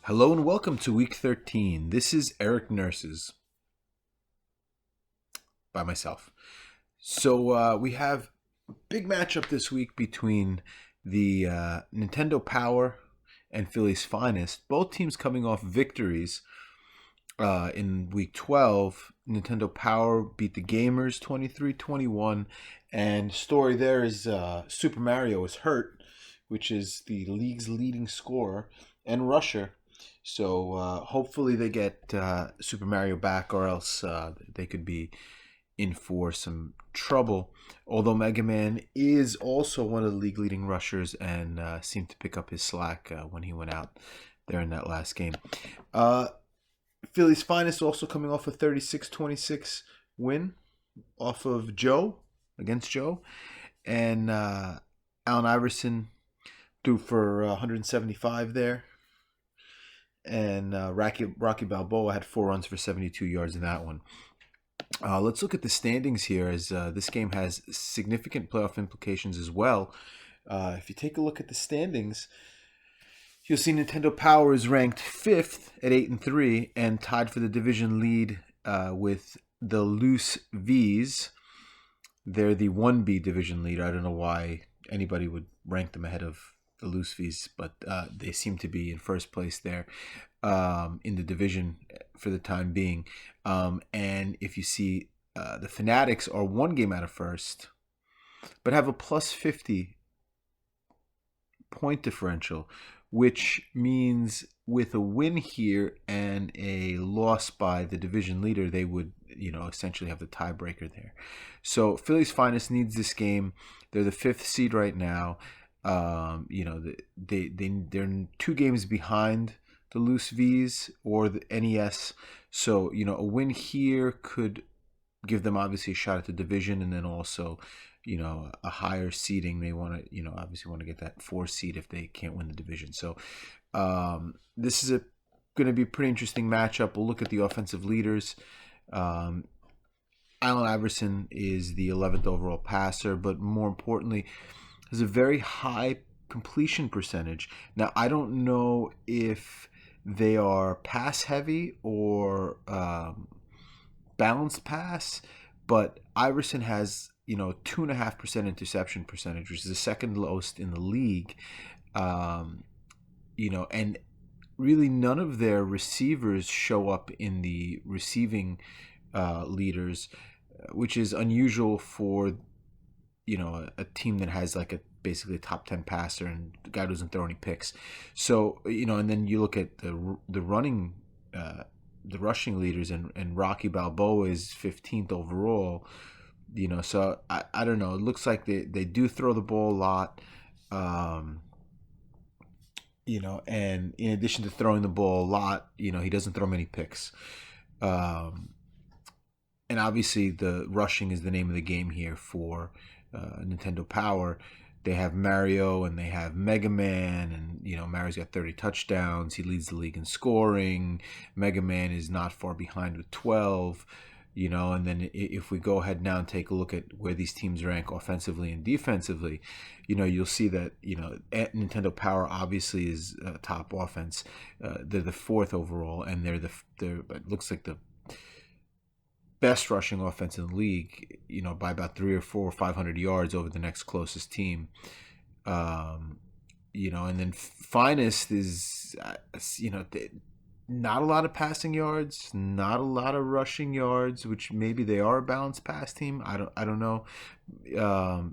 Hello and welcome to week 13. This is Eric Nurses by myself. So we have a big matchup this week between the Nintendo Power and Philly's Finest. Both teams coming off victories in week 12. Nintendo Power beat the Gamers 23-21. And story there is Super Mario is hurt, which is the league's leading scorer and rusher. So hopefully they get Super Mario back, or else they could be in for some trouble. Although Mega Man is also one of the league leading rushers and seemed to pick up his slack when he went out there in that last game. Philly's Finest also coming off a 36-26 win off of Joe, against Joe. And Allen Iverson threw for 175 there. And Rocky Balboa had 4 runs for 72 yards in that one. Let's look at the standings here, as this game has significant playoff implications as well. If you take a look at the standings, you'll see Nintendo Power is ranked 5th at 8-3 and tied for the division lead with the Loose V's. They're the 1B division leader. I don't know why anybody would rank them ahead of the Loose V's, but they seem to be in first place there in the division for the time being. And if you see, the Fanatics are 1 game out of first, but have a plus 50 point differential, which means with a win here and a loss by the division leader, they would, essentially have the tiebreaker there. So Philly's Finest needs this game. They're the 5th seed right now. They're 2 games behind the Loose V's or the NES. So, a win here could give them obviously a shot at the division, and then also, a higher seeding. They want to, obviously want to get that 4 seed if they can't win the division. So, this is going to be a pretty interesting matchup. We'll look at the offensive leaders. Allen Iverson is the 11th overall passer, but more importantly, has a very high completion percentage. Now, I don't know if they are pass heavy or balanced pass, but Iverson has 2.5% interception percentage, which is the second lowest in the league. And really none of their receivers show up in the receiving leaders, which is unusual for a team that has like basically a top 10 passer and the guy doesn't throw any picks. So, and then you look at the running, the rushing leaders, and Rocky Balboa is 15th overall. So I don't know. It looks like they do throw the ball a lot. And in addition to throwing the ball a lot, he doesn't throw many picks. And obviously the rushing is the name of the game here for Nintendo Power. They have Mario and they have Mega Man, and Mario's got 30 touchdowns. He leads the league in scoring. Mega Man is not far behind with 12. And then if we go ahead now and take a look at where these teams rank offensively and defensively, you'll see that Nintendo Power obviously is top offense. They're the 4th overall, and they're it looks like the best rushing offense in the league, by about 300 or 400 or 500 yards over the next closest team. And then Finest is, not a lot of passing yards, not a lot of rushing yards, which maybe they are a balanced pass team. I don't know.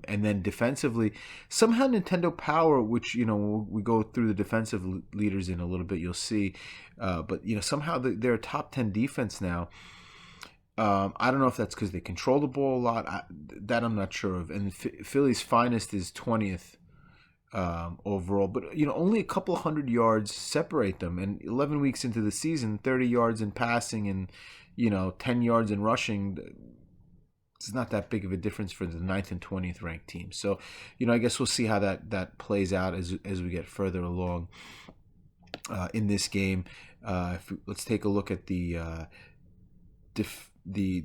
And then defensively, somehow Nintendo Power, which we go through the defensive leaders in a little bit, you'll see. But somehow they're a top 10 defense now. I don't know if that's because they control the ball a lot. That I'm not sure of. And Philly's Finest is 20th overall, but only a couple of 100 yards separate them. And 11 weeks into the season, 30 yards in passing and 10 yards in rushing. It's not that big of a difference for the 9th and 20th ranked teams. So I guess we'll see how that plays out as we get further along in this game. Let's take a look at the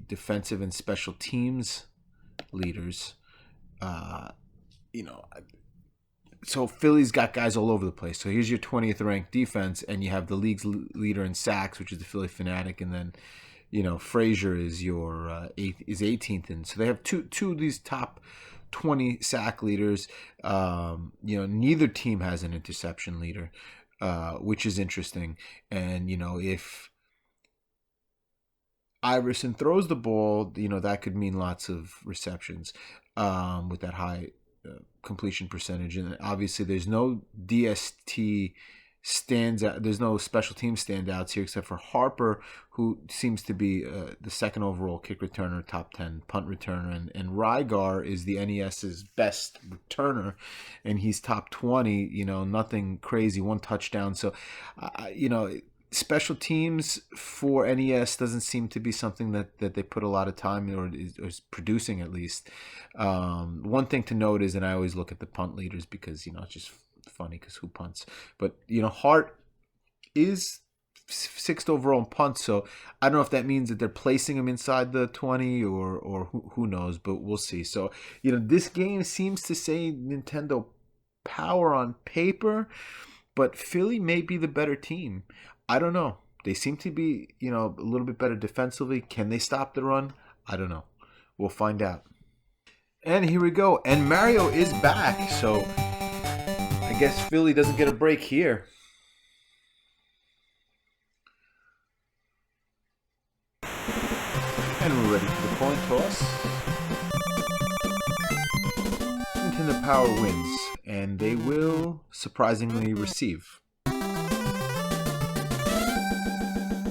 defensive and special teams leaders. So Philly's got guys all over the place. So here's your 20th ranked defense, and you have the league's leader in sacks, which is the Philly Fanatic, and then Frazier is your 18th, and so they have two of these top 20 sack leaders. Neither team has an interception leader, which is interesting. And if Iverson throws the ball, that could mean lots of receptions with that high completion percentage. And obviously there's no DST stands out. There's no special team standouts here except for Harper, who seems to be the second overall kick returner, top 10 punt returner, and Rygar is the NES's best returner, and he's top 20. Nothing crazy, one touchdown. So, special teams for NES doesn't seem to be something that they put a lot of time or is producing, at least. One thing to note is, and I always look at the punt leaders because it's just funny because who punts, but Hart is 6th overall in punts, so I don't know if that means that they're placing him inside the 20 or who knows, but we'll see. So this game seems to say Nintendo Power on paper, but Philly may be the better team. I don't know. They seem to be a little bit better defensively. Can they stop the run? I don't know. We'll find out. And here we go, and Mario is back, so I guess Philly doesn't get a break here. And we're ready for the coin toss. Nintendo Power wins, and they will surprisingly receive.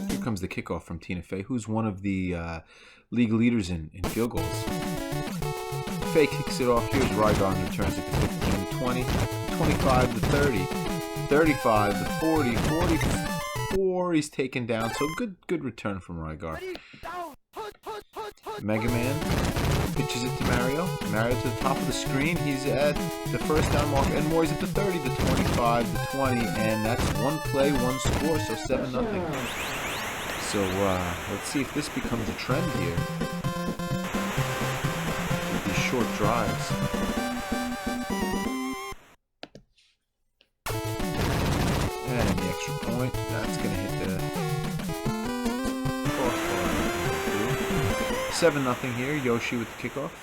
Here comes the kickoff from Tina Fey, who's one of the league leaders in field goals. Fey kicks it off. Here's Rygar and returns it to 15 to 20. 25 to 30, 35 to 40, 44, he's taken down, so good return from Rygar. Mega Man pitches it to Mario. Mario to the top of the screen, he's at the first down mark, and more, he's at the 30 to 25 to 20, and that's one play, one score, so 7-0. So let's see if this becomes a trend here. With these short drives. And the extra point, that's going to hit the crossbar. 7-0 here, Yoshi with the kickoff.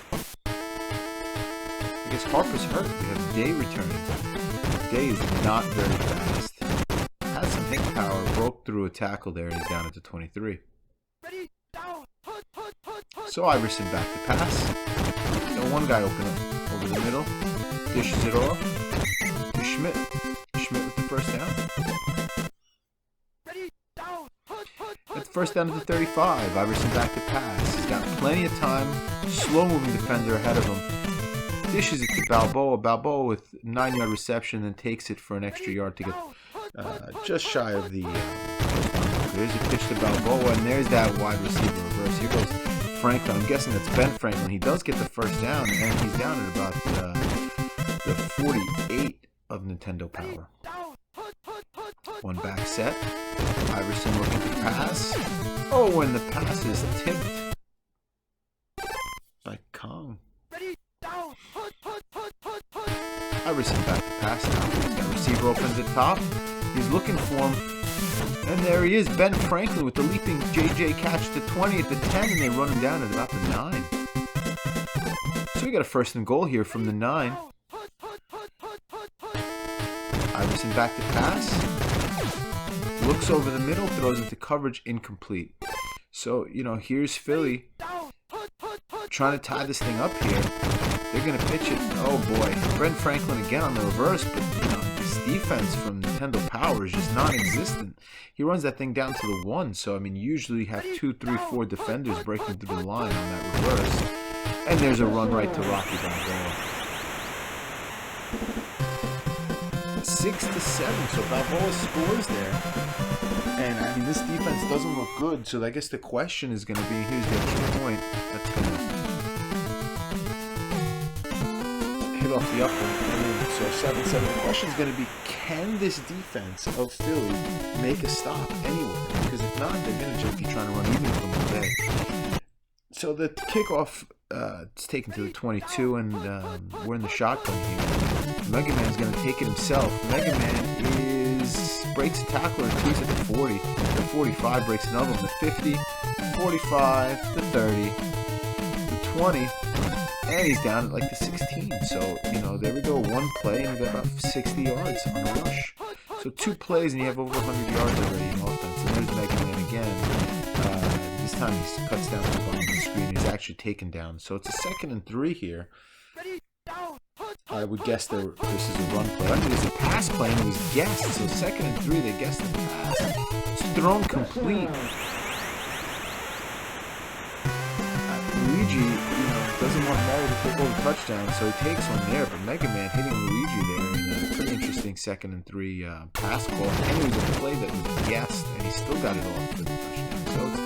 I guess Harper's hurt. We have Day returning. Day is not very fast. Has some hit power, broke through a tackle there, and he's down at the 23. So Iverson back to pass. One guy open up over the middle. Dishes it off to Schmidt. Schmidt with the first down. That's first down to the 35. Iverson back to pass. He's got plenty of time. Slow moving defender ahead of him. Dishes it to Balboa. Balboa with 9-yard reception, then takes it for an extra yard to get just shy of the there's a pitch to Balboa, and there's that wide receiver reverse. Here goes Franklin. I'm guessing that's Ben Franklin. He does get the first down, and he's down at about the 48 of Nintendo Power. One back set. Iverson looking to pass. Oh, and the pass is tipped by COMM. Iverson back to pass now. That receiver opens at top. He's looking for him. And there he is, Ben Franklin with the leaping JJ catch to 20 at the 10, and they run him down at about the 9. So we got a first and goal here from the 9. Iverson back to pass. Looks over the middle, throws into coverage, incomplete. So, here's Philly trying to tie this thing up here. They're going to pitch it. Oh boy, Ben Franklin again on the reverse, but this defense from Nintendo Power is just non-existent. He runs that thing down to the 1, so usually you have 2, 3, 4 defenders breaking through the line on that reverse. And there's a run right to Rocky Balboa. 6-7, so Balboa scores there. And this defense doesn't look good, so I guess the question is going to be, here's the extra point. That's going to hit off the upper. So 7-7. The question is going to be, can this defense of Philly make a stop anywhere? Because if not, they're going to just be trying to run even from the day. So the kickoff It's taken to the 22, and we're in the shotgun here. Mega Man's going to take it himself. Mega Man breaks a tackler, twos at the 40. The 45 breaks another one. The 50, 45, the 30, the 20, and he's down at like the 16. So, you know, there we go. One play, and we got about 60 yards on a rush. So 2 plays, and you have over 100 yards already in offense. And there's Mega Man again. This time he cuts down to the bottom of the screen. He's actually taken down. So it's a 2nd and 3 here. I would guess this is a run play. I mean, there's a pass play, and it was guessed. So 2nd and 3, they guessed the pass. It's thrown complete. Luigi, you know, doesn't want Mario to take all the touchdowns, so he takes one there. But Mega Man hitting Luigi there in a pretty interesting 2nd and 3 pass call. And it was a play that was guessed, and he still got it off for the touchdown. So it's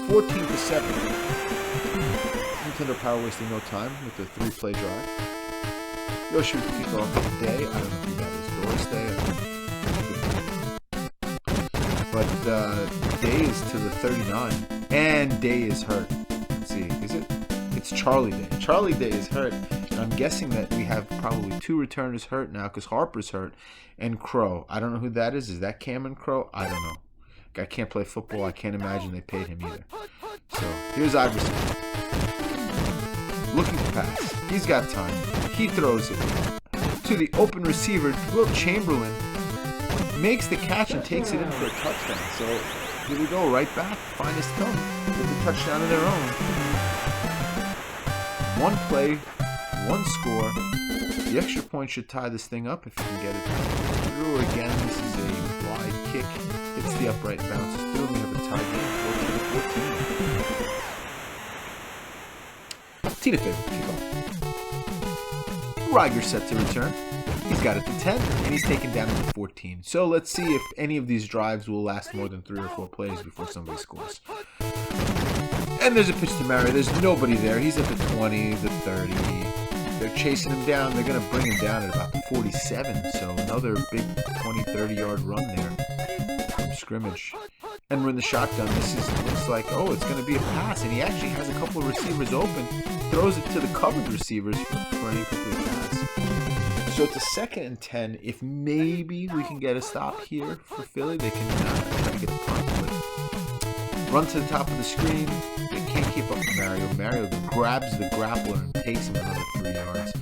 14-7. Nintendo Power wasting no time with the 3-play drive. Yoshi will kick off the day. I don't know who that is. Doris Day. But Day is to the 39. And Day is hurt. Let's see. Is it? It's Charlie Day. Charlie Day is hurt. And I'm guessing that we have probably 2 returners hurt now because Harper's hurt. And Crow. I don't know who that is. Is that Cameron Crow? I don't know. Guy can't play football. I can't imagine they paid him either. So here's Iverson. Looking to pass. He's got time. He throws it to the open receiver. Will Chamberlain makes the catch and takes it in for a touchdown. So here we go, right back. Finest come with a touchdown of their own. 1 play, 1 score. The extra point should tie this thing up if you can get it through again. This is a wide kick. Hits the upright, bounces through. We have a tie game, 14-14. Tina favorite kickoff. Riger set to return. He's got it to 10, and he's taken down to 14. So let's see if any of these drives will last more than 3 or 4 plays before somebody scores. And there's a pitch to Mario. There's nobody there. He's at the 20, the 30. They're chasing him down. They're going to bring him down at about 47. So another big 20, 30-yard run there from scrimmage. And we're in the shotgun. This looks like, oh, it's going to be a pass. And he actually has a couple of receivers open. Throws it to the covered receivers for an incomplete pass. So it's a 2nd and 10. If maybe we can get a stop here for Philly, they can try to get a punt. But run to the top of the screen. They can't keep up with Mario. Mario grabs the grappler and takes him another 3 yards.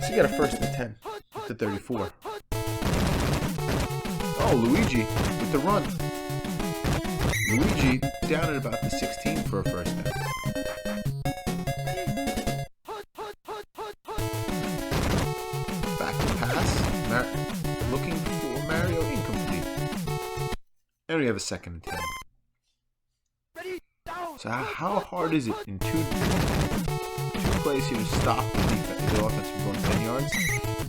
So you got a 1st and 10 to 34. Oh, Luigi with the run. Luigi down at about the 16 for a 1st down. Back to pass. Looking for Mario, incomplete. And we have a 2nd and 10. So how hard is it in 2 plays here to stop the offense from going 10 yards?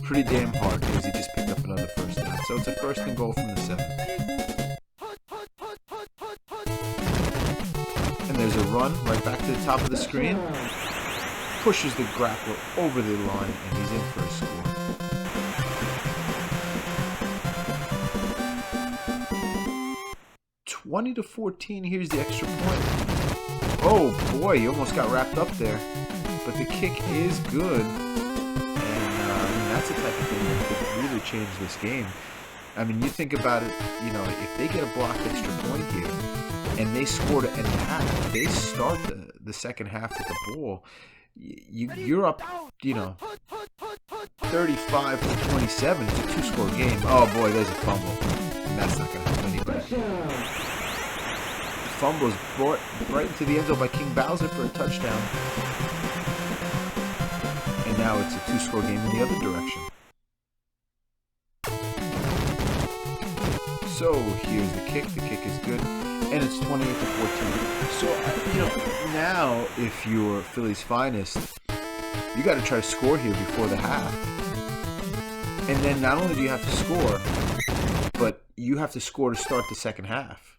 Pretty damn hard because he just picked up another 1st down. So it's a 1st and goal from the 7. There's a run right back to the top of the screen. Pushes the grappler over the line, and he's in for a score. (20-14). Here's the extra point. Oh boy, he almost got wrapped up there, but the kick is good, and I mean, that's the type of thing that could really change this game. I mean, you think about it. You know, if they get a blocked extra point here. And they scored it in the half. They start the 2nd half with the ball. You're up, you know, 35-27. It's a 2-score game. Oh boy, there's a fumble, and that's not going to help anybody. The fumble is brought right into the end zone by King Bowser for a touchdown, and now it's a 2-score game in the other direction. So here's the kick. The kick is good. And it's 28-14. So, you know, now if you're Philly's finest, you got to try to score here before the half. And then not only do you have to score, but you have to score to start the 2nd half.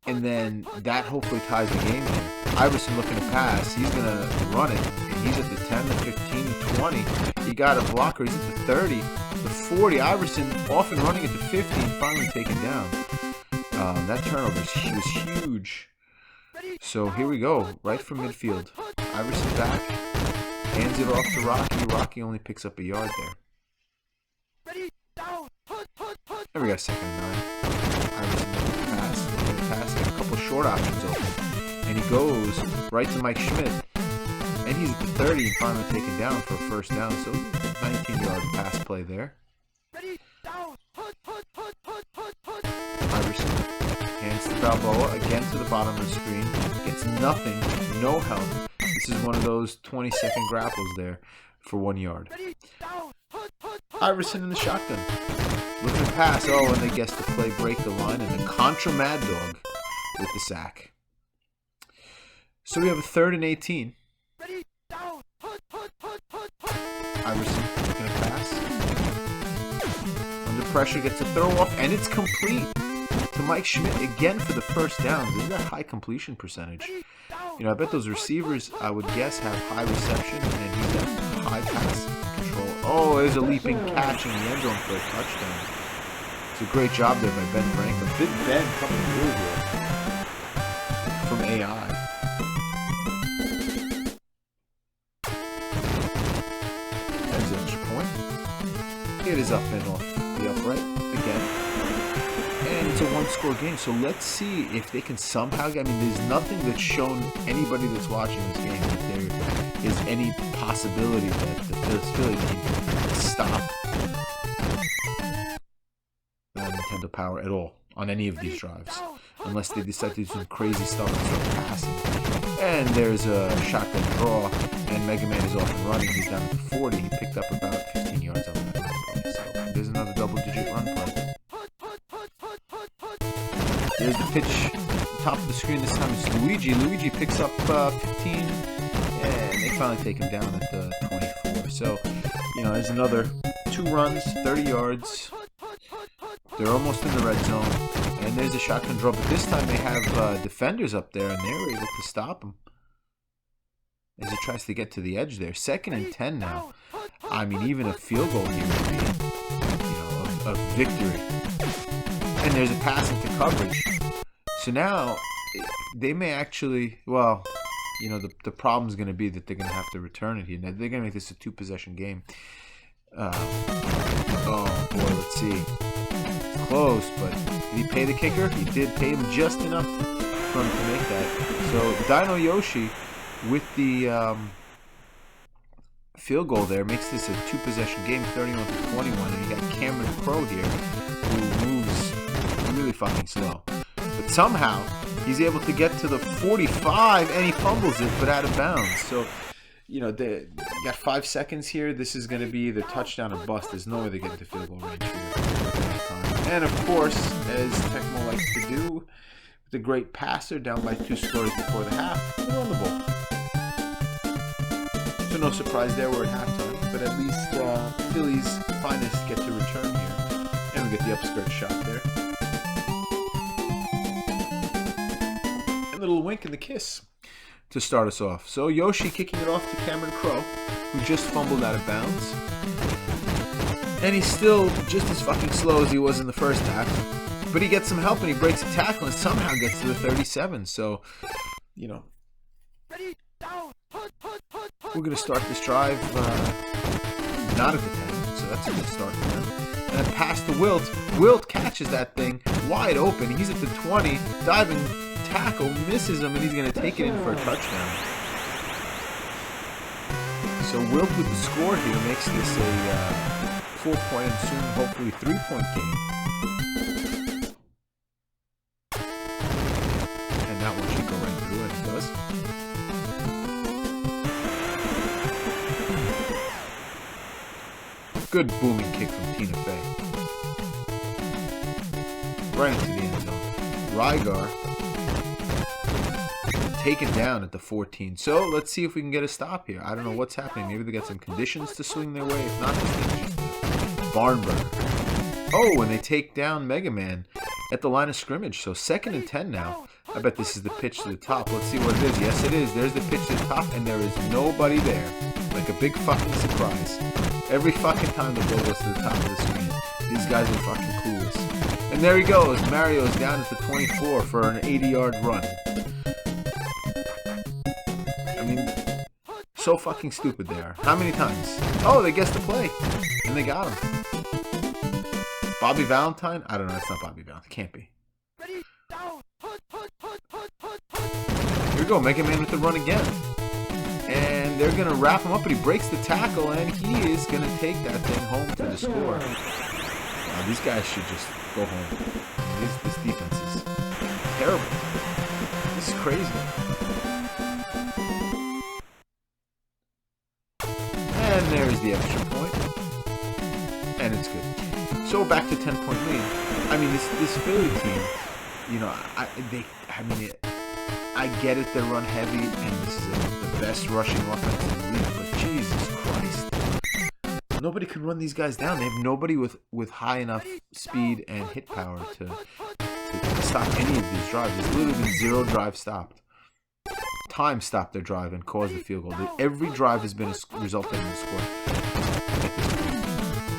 And then that hopefully ties the game in. Iverson looking to pass. He's going to run it. And he's at the 10, the 15, the 20. He got a blocker. He's at the 30, the 40. Iverson off and running at the 50 and finally taken down. That turnover was huge. So here we go, right from midfield. Iverson back, hands it off to Rocky. Rocky only picks up a yard there. There we got 2nd and 9. Iverson making the pass, got a couple short options open. And he goes right to Mike Schmidt. And he's at the 30 and finally taken down for a 1st down. So 19-yard pass play there. Iverson hands to Balboa, again to the bottom of the screen. Gets nothing, no help. This is one of those 20-second grapples there for 1 yard. Iverson in the shotgun. Looking to pass. Oh, and they guess the play, break the line, and the Contra Mad Dog with the sack. So we have a 3rd and 18. Iverson looking to pass. Under pressure, gets a throw off, and it's complete to Mike Schmidt again for the 1st down. This is a high completion percentage. You know, I bet those receivers, I would guess, have high reception, and he's got high pass control. Oh, there's a leaping catch in the end zone for a touchdown. It's a great job there by Ben Franklin. Big Ben coming through here from AI. There's the extra point. It is up and off the upright again. And it's a 1-score game, so let's see if they can somehow get... I mean, there's nothing that's shown anybody that's watching this game that there is any possibility that the Philly team can stop Nintendo Power at all on any of these drives, unless they decide to do some crazy stuff and start passing. And there's a shotgun draw, and Mega Man is off and running. He's down at the 40. He picked up about 15 yards on that run play. So there's another double-digit run play. There's the pitch, top of the screen. This time it's Luigi. Luigi picks up 15, and they finally take him down at the 24. So, you know, there's another 2 runs, 30 yards. They're almost in the red zone, and there's a shotgun draw. But this time they have defenders up there, and they were able to stop him as he tries to get to the edge there. 2nd and 10 now. I mean, even a field goal here would be, you know, a victory. And there's a pass into coverage. So now, they may actually, well, you know, the problem's going to be that they're going to have to return it here. Now, they're going to make this a 2-possession game. Oh, boy, let's see. It's close, but did he pay the kicker? He did pay him just enough for him to make that. So, Dino Yoshi, with the field goal there, makes this a 2-possession game, 31-21, and you got Cameron Crowe here, who moves really fucking slow. But somehow, he's able to get to the 45, and he fumbles it, but out of bounds. So, you know, you got 5 seconds here. This is going to be either touchdown or bust. There's no way they get into field goal range here. And, of course, as Tecmo likes to do, the great passer down by 2 scores before the half, they run the ball. So no surprise there, we're at halftime. But at least Philly's finest get to return here. And we get the upskirt shot there. Little wink and the kiss to start us off. So Yoshi kicking it off to Cameron Crowe, who just fumbled out of bounds. And he's still just as fucking slow as he was in the first half. But he gets some help and he breaks a tackle and somehow gets to the 37. So, you know, we're going to start this drive not at the 10. So that's a good start for him. And a pass to Wilt. Wilt catches that thing wide open. He's at the 20, diving tackle, misses him, and he's going to take it in for a touchdown. So Wilt with the score here makes this a 4-point and soon hopefully 3-point game. And that one should go right through, and it does. Good booming kick from Tina Fey. Right into the end zone. Rygar taken down at the 14. So let's see if we can get a stop here. I don't know what's happening. Maybe they got some conditions to swing their way. If not, it's Barnburner. Oh, and they take down Mega Man at the line of scrimmage. So 2nd and 10 now. I bet this is the pitch to the top. Let's see what it is. Yes, it is. There's the pitch to the top, and there is nobody there. Like a big fucking surprise. Every fucking time the ball goes to the top of the screen, these guys are fucking clueless. And there he goes. Mario's down at the 24 for an 80-yard run. So fucking stupid they are. How many times? Oh, they guessed the play. And they got him. Bobby Valentine? I don't know. It's not Bobby Valentine. Can't be. Here we go. Mega Man with the run again. And they're going to wrap him up, but he breaks the tackle, and he is going to take that thing home for the score. Wow, these guys should just go home. This defense is terrible. This is crazy. And there's the extra point. And it's good. So we're back to 10-point lead. I mean, this Philly team, you know, I get it, they run heavy, and this is the best rushing offense in the league, but Jesus Christ. Nobody could run these guys down. They have nobody with high enough speed and hit power to stop any of these drives. There's literally been 0 drive stopped. Time stopped their drive and caused the field goal. Every drive has been resulting in a score.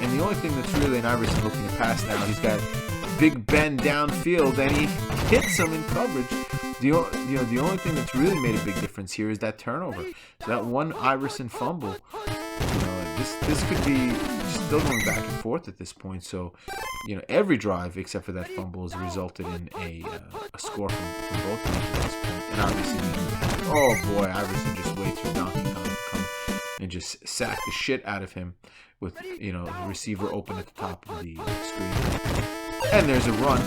And the only thing that's really an Iverson looking to pass now, he's got Big Ben downfield, and he hits him in coverage. The only thing that's really made a big difference here is that turnover. So that one Iverson fumble, this could be still going back and forth at this point. So, every drive except for that fumble has resulted in a score from both teams at this point. And obviously, oh boy, Iverson just waits for Donkey Kong to come and just sack the shit out of him with the receiver open at the top of the screen. And there's a run.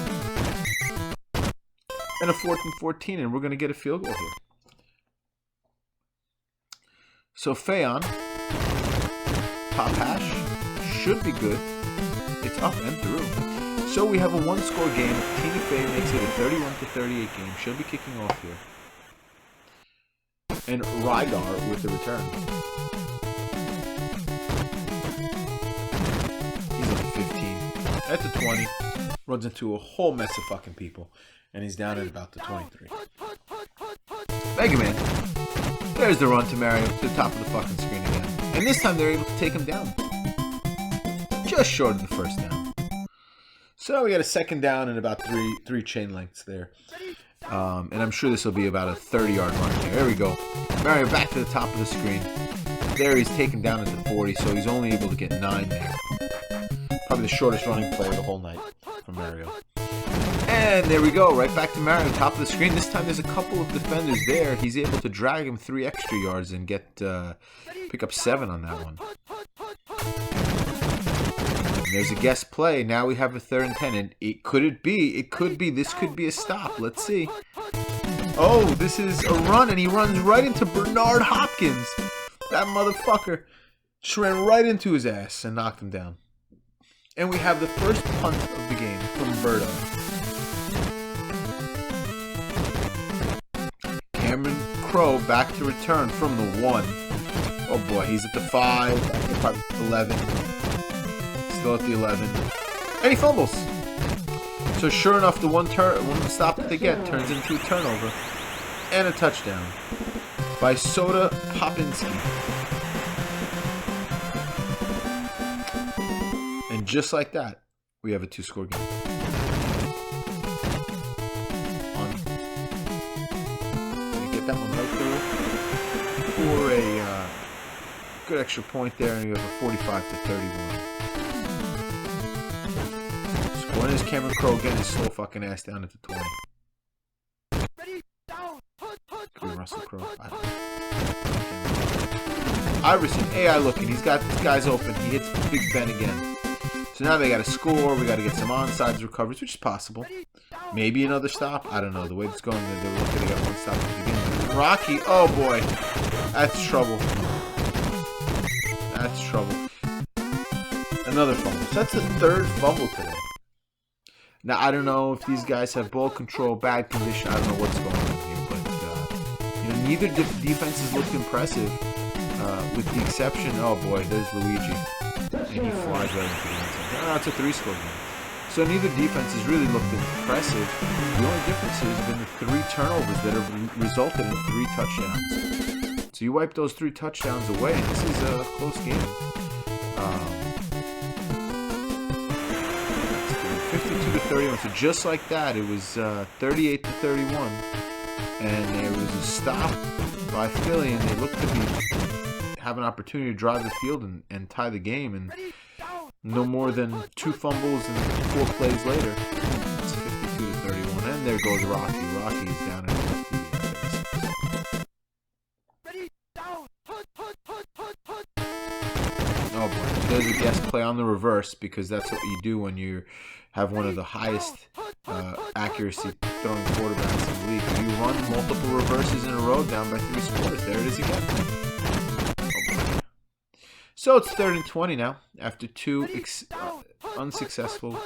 And a 4th and 14, and we're going to get a field goal here. So Feon, top hash, should be good. It's up and through. So we have a 1-score game. Tina Fey makes it a 31-38 game. She'll be kicking off here. And Rygar with the return. He's up to 15. At the 20. Runs into a whole mess of fucking people. And he's down at about the 23. Mega Man. There's the run to Mario to the top of the fucking screen again. And this time they're able to take him down. Just short of the first down. So we got a 2nd down and about three chain lengths there. And I'm sure this will be about a 30-yard run here. There we go. Mario back to the top of the screen. There he's taken down at the 40, so he's only able to get 9 there. Probably the shortest running play of the whole night for Mario. And there we go, right back to Mario, top of the screen. This time there's a couple of defenders there. He's able to drag him 3 extra yards and pick up 7 on that one. And there's a guess play. Now we have a 3rd and 10. And it could be. This could be a stop. Let's see. Oh, this is a run, and he runs right into Bernard Hopkins. That motherfucker just ran right into his ass and knocked him down. And we have the first punt of the game from Berto. Cameron Crowe back to return from the 1. Oh boy, he's at the 5, back to probably 11. Still at the 11. And he fumbles. So sure enough, the one stop that they get turns into a turnover. And a touchdown by Soda Popinski. And just like that, we have a 2-score game. Get that one right through for a good extra point there, and you have a 45-31. Scoring is Cameron Crowe getting his slow fucking ass down at the 20. Could be Russell Crowe. I don't know. Iverson, AI looking. He's got these guys open. He hits Big Ben again. So now they got to score. We got to get some onside recoveries, which is possible. Maybe another stop. I don't know. The way it's going, they're looking. They got 1 stop at the beginning. Rocky. Oh boy, that's trouble. That's trouble. Another fumble. So that's the 3rd fumble today. Now I don't know if these guys have ball control, bad condition. I don't know what's going on here, but neither defenses looked impressive, with the exception. Oh boy, there's Luigi. And he flies right into the end zone. Oh, it's a 3-score game. So neither defense has really looked impressive. The only difference has been the 3 turnovers that have resulted in 3 touchdowns. So you wipe those 3 touchdowns away, and this is a close game. 52-31. So just like that, it was 38-31. And there was a stop by Philly, and they look to be have an opportunity to drive the field and tie the game. And no more than 2 fumbles and 4 plays later, it's 52-31. And there goes Rocky. Rocky is down at 50. Oh boy, there's a guest play on the reverse, because that's what you do when you have one of the highest accuracy throwing quarterbacks in the league. You run multiple reverses in a row down by 3 scores. There it is again. Oh boy. So it's 3rd and 20 now, after 2 unsuccessful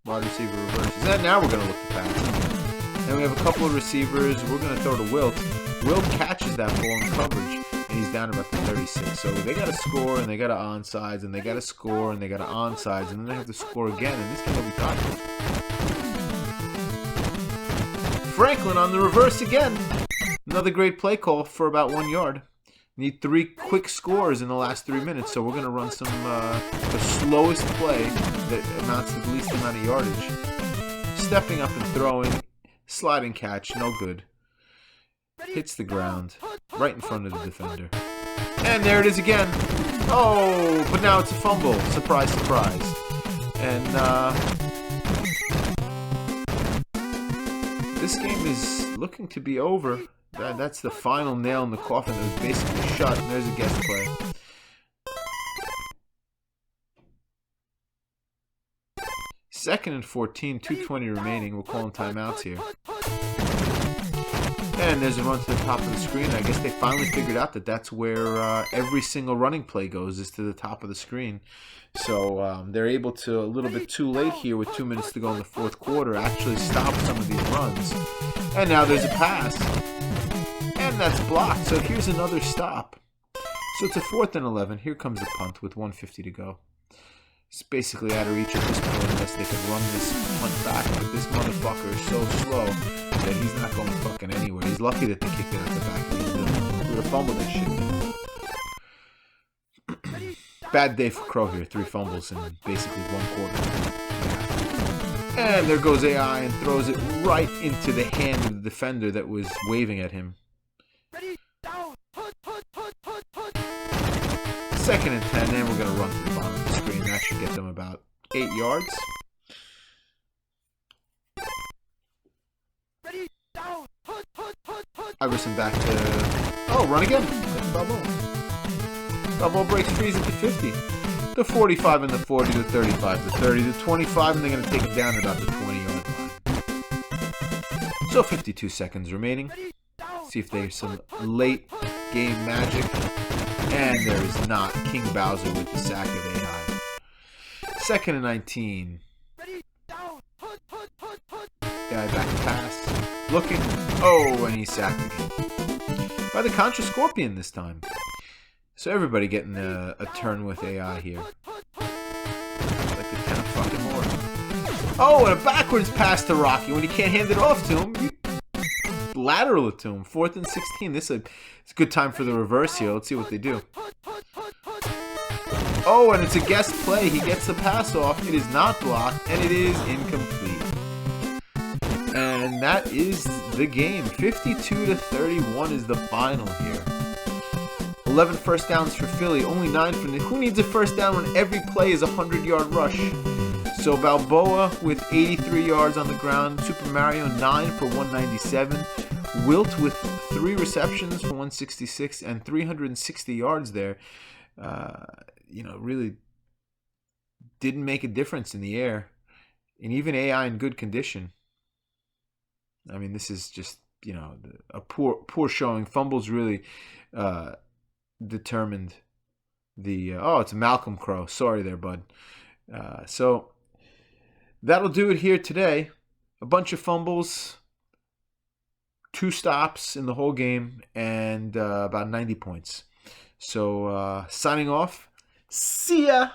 wide receiver reverses. And now we're going to look to pass. Then we have a couple of receivers. We're going to throw to Wilt. Wilt catches that ball in coverage, and he's down about the 36. So they got to score, and they got to onsides, and they got to score, and they got to onsides, and then they have to score again, and this game will be tied. Franklin on the reverse again. Another great play call for about 1 yard. Need 3 quick scores in the last 3 minutes, so we're going to run some the slowest play that amounts to the least amount of yardage. Stepping up and throwing, sliding catch, no good. Hits the ground, right in front of the defender. And there it is again. Oh, but now it's a fumble. Surprise, surprise. And this game is looking to be over. That's the final nail in the coffin that was basically shut. And there's a guest play. Second and 14, 2:20 remaining. We're calling timeouts here. And there's a run to the top of the screen. I guess they finally figured out that that's where every single running play goes, is to the top of the screen. So they're able to, a little bit too late here with 2 minutes to go in the 4th quarter, actually stop some of these runs. And now there's a pass. And that's blocked. So here's another stop. So it's a 4th and 11. Here comes the punt with 1:50 to go. It's basically out of reach at this point unless they can run this punt back. But this motherfucker is so slow that he's not going fucking anywhere. He's lucky that they kicked it out the back. He would have fumbled that shit. Bad day for Crow here. 3 fumbles in basically 1 quarter. And there goes AI and throws it right into the hand of the defender that was waving at him. 2nd and 10, and we're going to run to the bottom of the screen. That should get them about 8 yards. Iverson back to... Oh, run again. Balboa breaks freeze at the 50. The 45 and the 40, the 35, the 30, the 25, and they're going to take it down at about the 20-yard line. So 52 seconds remaining. See if there's some late game magic. And there is not. King Bowser with the sack of AI. 2nd and 19. AI back to pass. Looking. Oh, and he's sacked again. By the Contra Scorpion this time. So everybody getting a turn with AI here. Like a kind of fucking horror. Oh, and a backwards pass to Rocky when you can't hand it off to him. You lateral it to him. 4th and 16. It's a good time for the reverse here. Let's see what they do. Oh, and it's a guest play. He gets the pass off. It is not blocked, and it is incomplete. And that is the game. 52-31 is the final here. 11 first downs for Philly. Only 9 for Nick. Who needs a first down when every play is a 100-yard rush? So Balboa with 83 yards on the ground. Super Mario 9 for 197. Wilt with 3 receptions for 166 and 360 yards there. Really didn't make a difference in the air. And even AI in good condition. I mean, this is just, a poor showing. Fumbles really determined the... it's Malcolm Crow. Sorry there, bud. So that'll do it here today. A bunch of fumbles, 2 stops in the whole game, and about 90 points. So signing off. See ya!